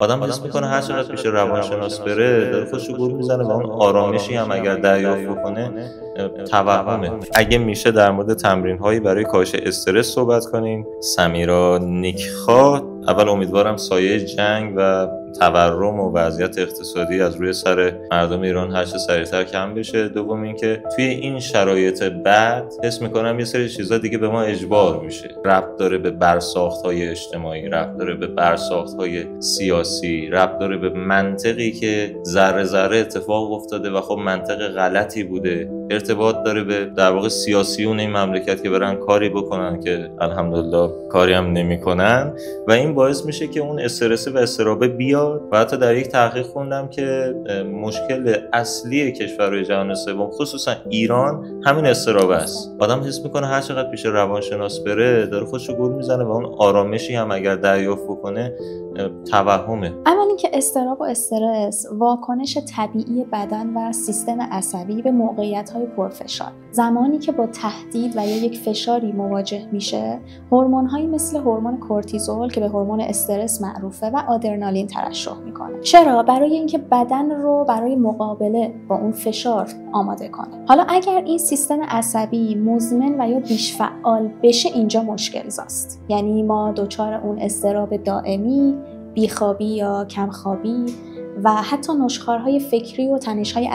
آدم حس میکنه هر چقدر پیش روانشناس بره داره خودشو گول میزنه و اون آرامشی هم اگر دریافت بکنه توهمه. اگه میشه در مورد تمرین هایی برای کاهش استرس صحبت کنیم. سمیرا نیکخواه، اول امیدوارم سایه جنگ و تورم و وضعیت اقتصادی از روی سر مردم ایران هر چه سریعتر کم بشه. دوم اینکه توی این شرایط بد حس میکنم یه سری چیزا دیگه به ما اجبار میشه، ربط داره به برساخت‌های اجتماعی، ربط داره به برساخت‌های سیاسی، ربط داره به منطقی که ذره ذره اتفاق افتاده و خب منطق غلطی بوده، ارتباط داره به در واقع سیاسیون این مملکت که برن کاری بکنن که الحمدلله کاری هم نمی‌کنن و این باعث میشه که اون استرس و اضطراب بیاد. و حتی در یک تحقیق خوندم که مشکل اصلی کشورهای جهان سوم خصوصا ایران همین اضطراب است. آدم حس میکنه هر چقدر پیش روانشناس بره داره خودشو گول میزنه و اون آرامشی هم اگر دریافت بکنه توهمه. اول اینکه اضطراب و استرس واکنش طبیعی بدن و سیستم عصبی به موقعیت‌های پرفشار. زمانی که با تهدید و یا یک فشاری مواجه میشه، هورمون‌هایی مثل هورمون کورتیزول که به هورمون استرس معروفه و آدرنالین ترشح میکنه. چرا؟ برای اینکه بدن رو برای مقابله با اون فشار آماده کنه. حالا اگر این سیستم عصبی مزمن و یا بیش فعال بشه اینجا مشکل زاست. یعنی ما دچار اون اضطراب دائمی، بیخوابی یا کمخوابی و حتی نشخوارهای فکری و تنش‌های